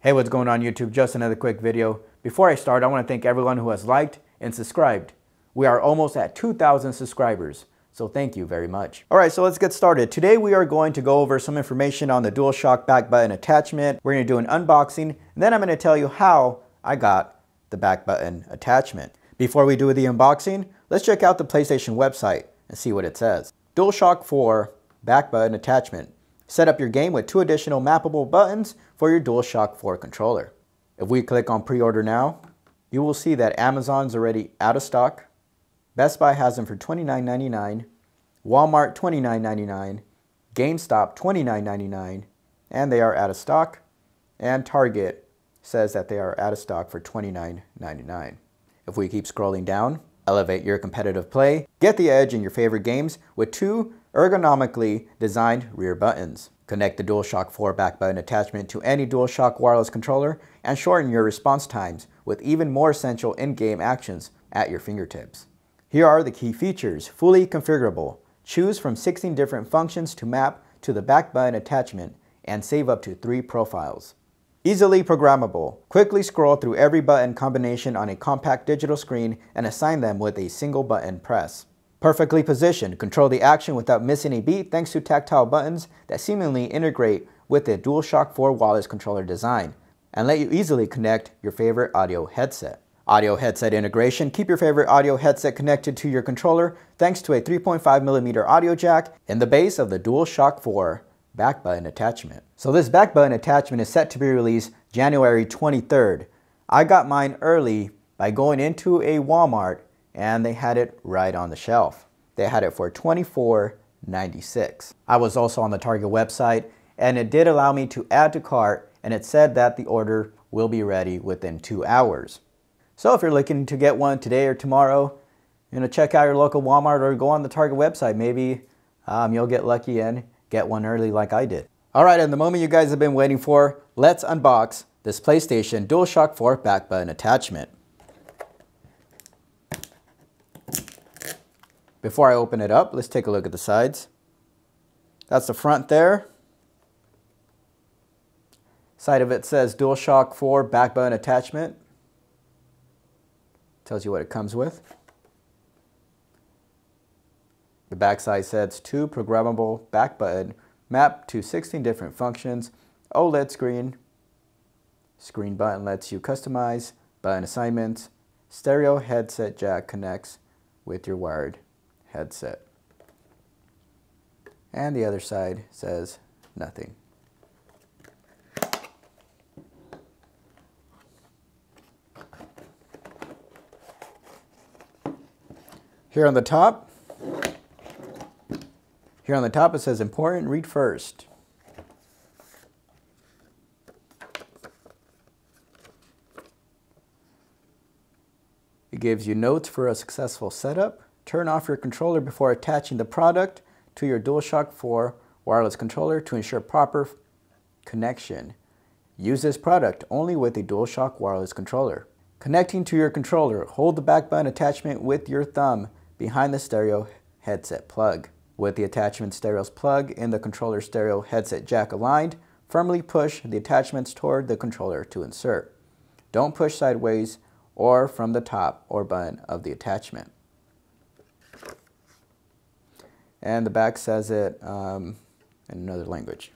Hey, what's going on YouTube? Just another quick video. Before I start, I want to thank everyone who has liked and subscribed. We are almost at 2,000 subscribers, so thank you very much. Alright, so let's get started. Today we are going to go over some information on the Dualshock back button attachment. We're going to do an unboxing, and then I'm going to tell you how I got the back button attachment. Before we do the unboxing, let's check out the PlayStation website and see what it says. Dualshock 4 back button attachment. Set up your game with 2 additional mappable buttons for your Dualshock 4 controller. If we click on pre-order now, you will see that Amazon's already out of stock. Best Buy has them for $29.99, Walmart $29.99, GameStop $29.99, and they are out of stock. And Target says that they are out of stock for $29.99. If we keep scrolling down, elevate your competitive play, get the edge in your favorite games with 2 ergonomically designed rear buttons. Connect the Dualshock 4 back button attachment to any Dualshock wireless controller and shorten your response times with even more essential in-game actions at your fingertips. Here are the key features. Fully configurable. Choose from 16 different functions to map to the back button attachment and save up to 3 profiles. Easily programmable. Quickly scroll through every button combination on a compact digital screen and assign them with a single button press. Perfectly positioned. Control the action without missing a beat thanks to tactile buttons that seamlessly integrate with the Dualshock 4 wireless controller design and let you easily connect your favorite audio headset. Audio headset integration. Keep your favorite audio headset connected to your controller thanks to a 3.5mm audio jack in the base of the Dualshock 4 back button attachment. So this back button attachment is set to be released January 23rd. I got mine early by going into a Walmart and they had it right on the shelf. They had it for $24.96. I was also on the Target website and it did allow me to add to cart, and it said that the order will be ready within 2 hours. So if you're looking to get one today or tomorrow, check out your local Walmart or go on the Target website. Maybe you'll get lucky and get one early like I did. Alright, and the moment you guys have been waiting for, let's unbox this PlayStation Dualshock 4 back button attachment. Before I open it up, let's take a look at the sides. That's the front there. Side of it says Dualshock 4 back button attachment. Tells you what it comes with. The back side says 2 programmable back button mapped to 16 different functions. OLED screen. Screen button lets you customize button assignments. Stereo headset jack connects with your wired headset. And the other side says nothing. Here on the top it says important, read first. It gives you notes for a successful setup. Turn off your controller before attaching the product to your Dualshock 4 wireless controller to ensure proper connection. Use this product only with a Dualshock wireless controller. Connecting to your controller, hold the back button attachment with your thumb behind the stereo headset plug. With the attachment stereo's plug in the controller stereo headset jack aligned, firmly push the attachments toward the controller to insert. Don't push sideways or from the top or button of the attachment. And the back says it in another language.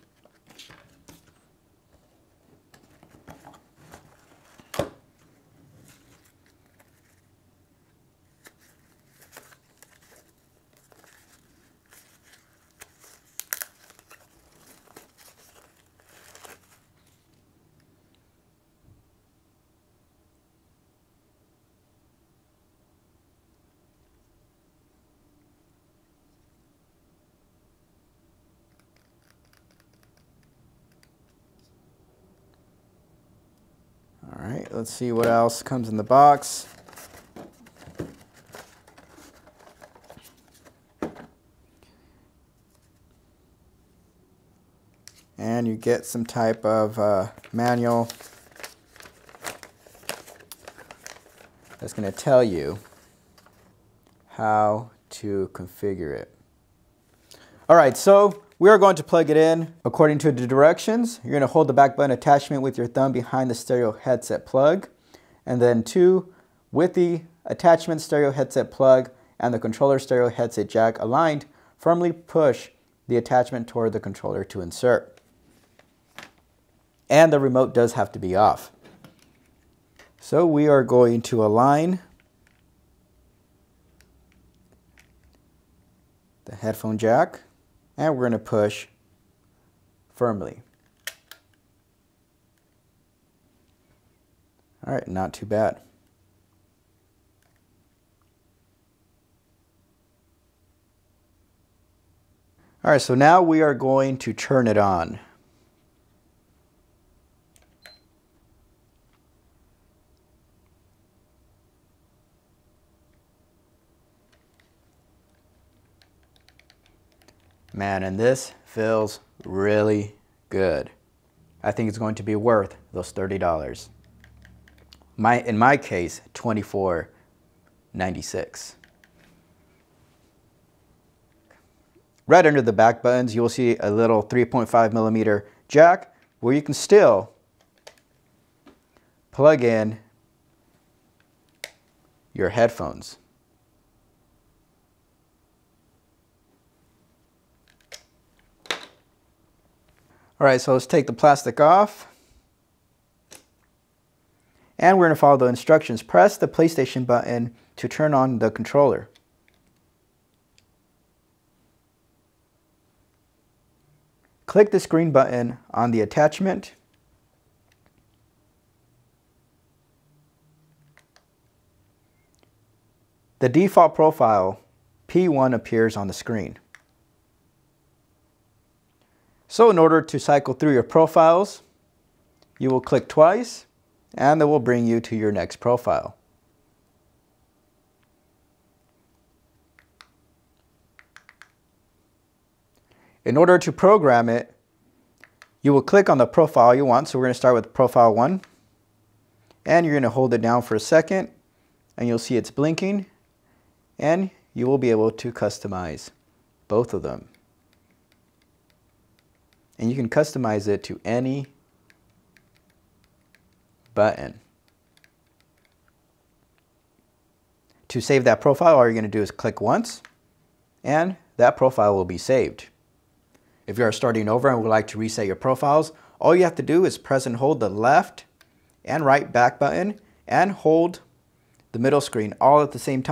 Alright, let's see what else comes in the box. And you get some type of manual that's going to tell you how to configure it. All right, so We are going to plug it in according to the directions. You're going to hold the back button attachment with your thumb behind the stereo headset plug. And then 2, with the attachment stereo headset plug and the controller stereo headset jack aligned, firmly push the attachment toward the controller to insert. And the remote does have to be off. So we are going to align the headphone jack, and we're going to push firmly. All right, not too bad. All right, so now we are going to turn it on. Man, and this feels really good. I think it's going to be worth those $30. In my case, $24.96. Right under the back buttons, you will see a little 3.5mm jack where you can still plug in your headphones. All right, so let's take the plastic off. And we're going to follow the instructions. Press the PlayStation button to turn on the controller. Click the screen button on the attachment. The default profile, P1, appears on the screen. So in order to cycle through your profiles, you will click twice, and that will bring you to your next profile. In order to program it, you will click on the profile you want. So we're going to start with profile 1, and you're going to hold it down for a second, and you'll see it's blinking, and you will be able to customize both of them. And you can customize it to any button. To save that profile, all you're going to do is click once, and that profile will be saved. If you are starting over and would like to reset your profiles, all you have to do is press and hold the left and right back button and hold the middle screen all at the same time.